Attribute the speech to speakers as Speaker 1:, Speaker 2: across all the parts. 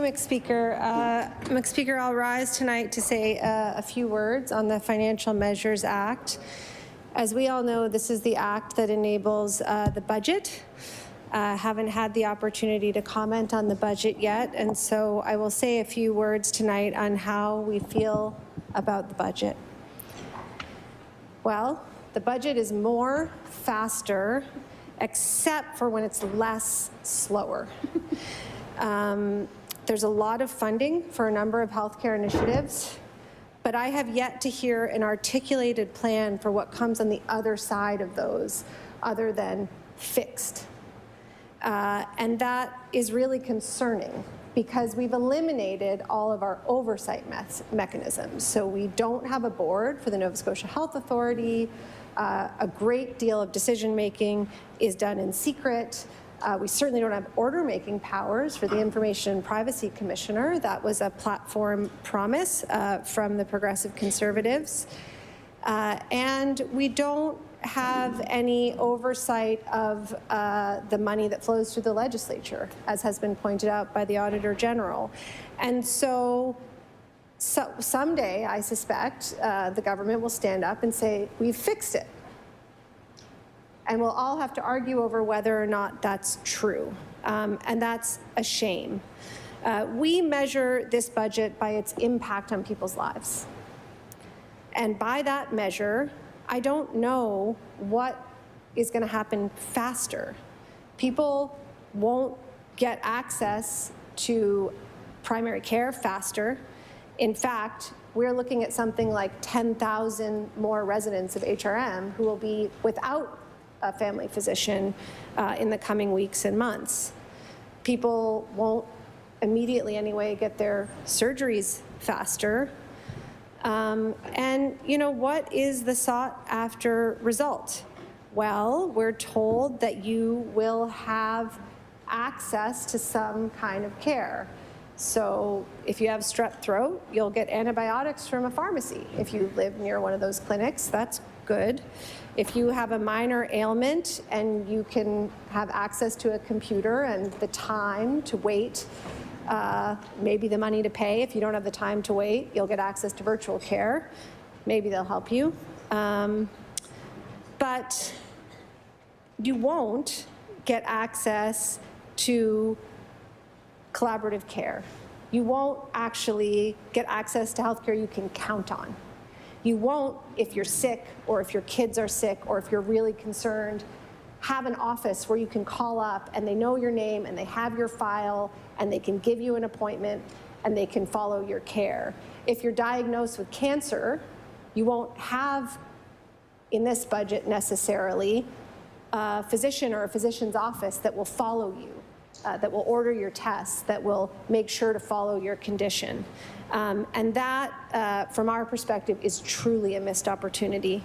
Speaker 1: Speaker, I'll rise tonight to say a few words on the Financial Measures Act. As we all know, this is the act that enables the budget. Haven't had the opportunity to comment on the budget yet, and so I will say a few words tonight on how we feel about the budget. Well, the budget is more, faster, except for when it's less, slower. There's a lot of funding for a number of healthcare initiatives, but I have yet to hear an articulated plan for what comes on the other side of those, other than fixed. And that is really concerning because we've eliminated all of our oversight mechanisms. So we don't have a board for the Nova Scotia Health Authority. A great deal of decision-making is done in secret. We certainly don't have order-making powers for the Information and Privacy Commissioner. That was a platform promise from the Progressive Conservatives. And we don't have any oversight of the money that flows through the legislature, as has been pointed out by the Auditor General. And so someday, I suspect, the government will stand up and say, we've fixed it. And we'll all have to argue over whether or not that's true. And that's a shame. We measure this budget by its impact on people's lives. And by that measure, I don't know what is going to happen faster. People won't get access to primary care faster. In fact, we're looking at something like 10,000 more residents of HRM who will be without a family physician in the coming weeks and months. People won't immediately anyway get their surgeries faster. And you know, what is the sought after result? Well, we're told that you will have access to some kind of care. So if you have strep throat, you'll get antibiotics from a pharmacy. If you live near one of those clinics, that's good. If you have a minor ailment and you can have access to a computer and the time to wait, maybe the money to pay. If you don't have the time to wait, you'll get access to virtual care. Maybe they'll help you. But you won't get access to collaborative care. You won't actually get access to healthcare you can count on. You won't, if you're sick or if your kids are sick or if you're really concerned, have an office where you can call up and they know your name and they have your file and they can give you an appointment and they can follow your care. If you're diagnosed with cancer, you won't have in this budget necessarily a physician or a physician's office that will follow you, that will order your tests, that will make sure to follow your condition. And that, from our perspective, is truly a missed opportunity.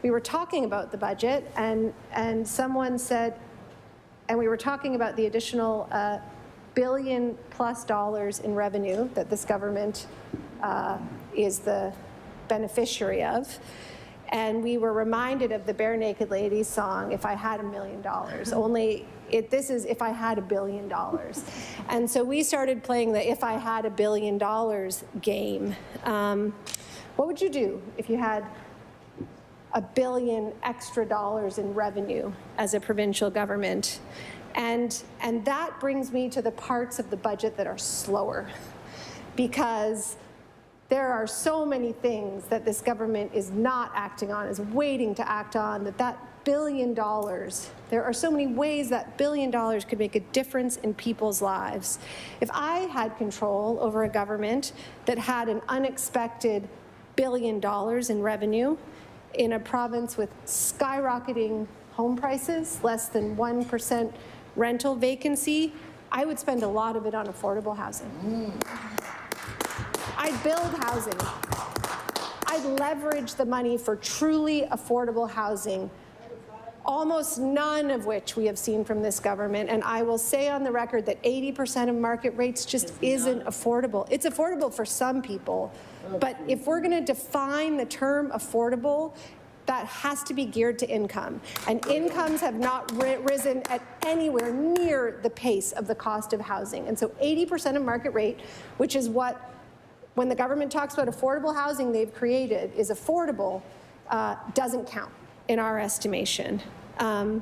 Speaker 1: We were talking about the budget, and someone said, and we were talking about the additional $1 billion+ in revenue that this government is the beneficiary of. And we were reminded of the Bare Naked Ladies song, If I Had $1 Million. Only this is If I Had $1 billion. And so we started playing the If I Had $1 billion game. What would you do if you had $1 billion extra in revenue as a provincial government? And that brings me to the parts of the budget that are slower, because there are so many things that this government is not acting on, is waiting to act on, that $1 billion, there are so many ways that $1 billion could make a difference in people's lives. If I had control over a government that had an unexpected $1 billion in revenue in a province with skyrocketing home prices, less than 1% rental vacancy, I would spend a lot of it on affordable housing. I'd build housing. I'd leverage the money for truly affordable housing, almost none of which we have seen from this government. And I will say on the record that 80% of market rates just isn't affordable. It's affordable for some people, but if we're going to define the term affordable, That has to be geared to income. And incomes have not risen at anywhere near the pace of the cost of housing. And so 80% of market rate, which is what, when the government talks about affordable housing they've created, is affordable, doesn't count in our estimation. I'd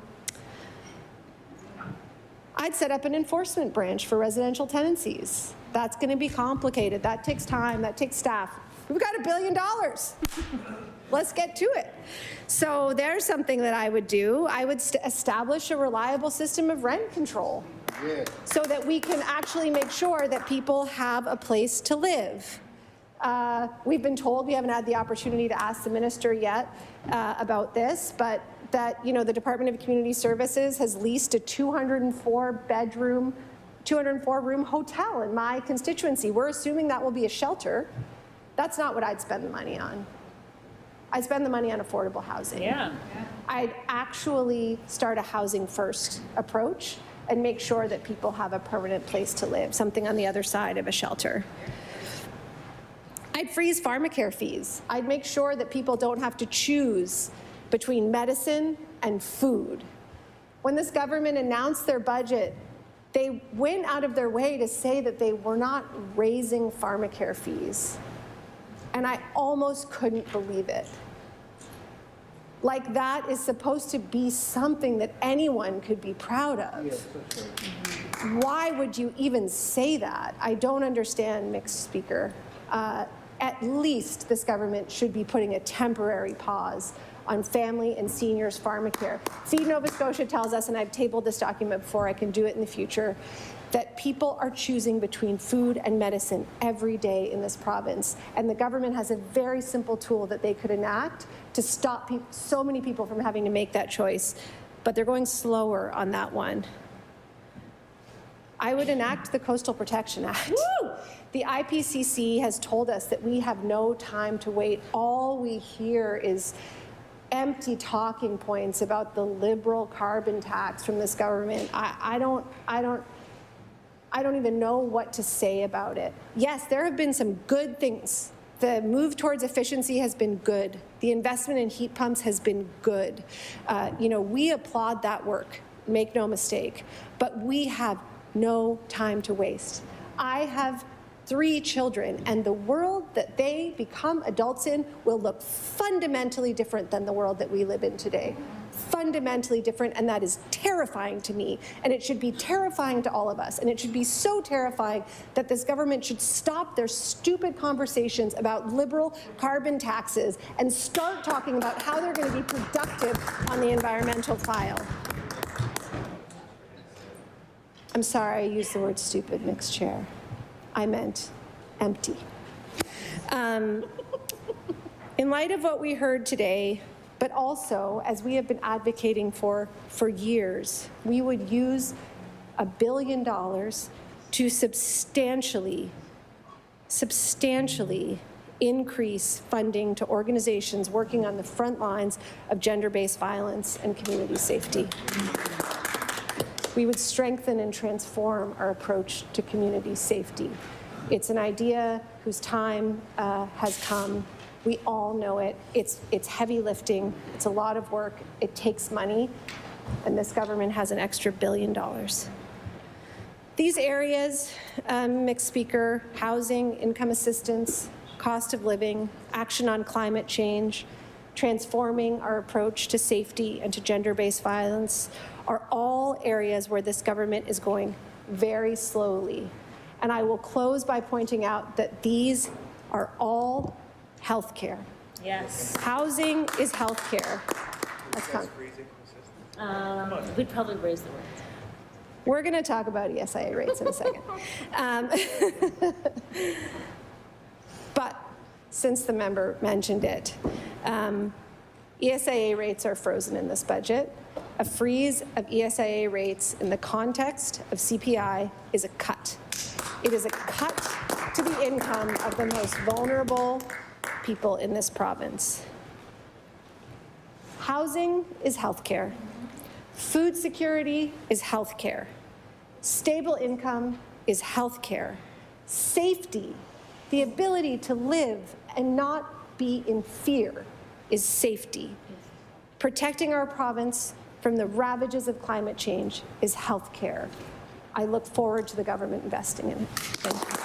Speaker 1: set up an enforcement branch for residential tenancies. That's going to be complicated. That takes time. That takes staff. We've got $1 billion. Let's get to it. So there's something that I would do. I would establish a reliable system of rent control so that we can actually make sure that people have a place to live. We've been told, we haven't had the opportunity to ask the minister yet about this, but that, you know, the Department of Community Services has leased a 204-room hotel in my constituency. We're assuming that will be a shelter. That's not what I'd spend the money on. I'd spend the money on affordable housing. Yeah. I'd actually start a housing first approach and make sure that people have a permanent place to live, something on the other side of a shelter. I'd freeze pharmacare fees. I'd make sure that people don't have to choose between medicine and food. When this government announced their budget, they went out of their way to say that they were not raising pharmacare fees. And I almost couldn't believe it. Like, that is supposed to be something that anyone could be proud of. Yes, that's right. Why would you even say that? I don't understand, Mixed Speaker. At least this government should be putting a temporary pause on family and seniors pharmacare. Feed Nova Scotia tells us, and I've tabled this document before, I can do it in the future, that people are choosing between food and medicine every day in this province. And the government has a very simple tool that they could enact to stop so many people from having to make that choice. But they're going slower on that one. I would enact the Coastal Protection Act. Woo! The IPCC has told us that we have no time to wait. All we hear is empty talking points about the liberal carbon tax from this government. I don't even know what to say about it. Yes, there have been some good things. The move towards efficiency has been good. The investment in heat pumps has been good. You know, we applaud that work, make no mistake, but we have no time to waste. I have 3 children, and the world that they become adults in will look fundamentally different than the world that we live in today. Fundamentally different, and that is terrifying to me, and it should be terrifying to all of us, and it should be so terrifying that this government should stop their stupid conversations about liberal carbon taxes and start talking about how they're going to be productive on the environmental file. I'm sorry I used the word stupid, Mixed Chair. I meant empty. In light of what we heard today, but also, as we have been advocating for years, we would use $1 billion to substantially increase funding to organizations working on the front lines of gender-based violence and community safety. We would strengthen and transform our approach to community safety. It's an idea whose time has come. We all know it. It's heavy lifting. It's a lot of work. It takes money, and this government has an extra $1 billion. These areas, Mixed Speaker, housing, income assistance, cost of living, action on climate change, transforming our approach to safety and to gender-based violence, are all areas where this government is going very slowly. And I will close by pointing out that these are all healthcare. Yes. Housing is healthcare. That's coming.
Speaker 2: We'd probably raise the rates.
Speaker 1: We're going to talk about ESIA rates in a second. But since the member mentioned it, ESIA rates are frozen in this budget. A freeze of ESIA rates in the context of CPI is a cut. It is a cut to the income of the most vulnerable people in this province. Housing is healthcare. Food security is healthcare. Stable income is healthcare. Safety, the ability to live and not be in fear, is safety. Protecting our province from the ravages of climate change is healthcare. I look forward to the government investing in it. Thank you.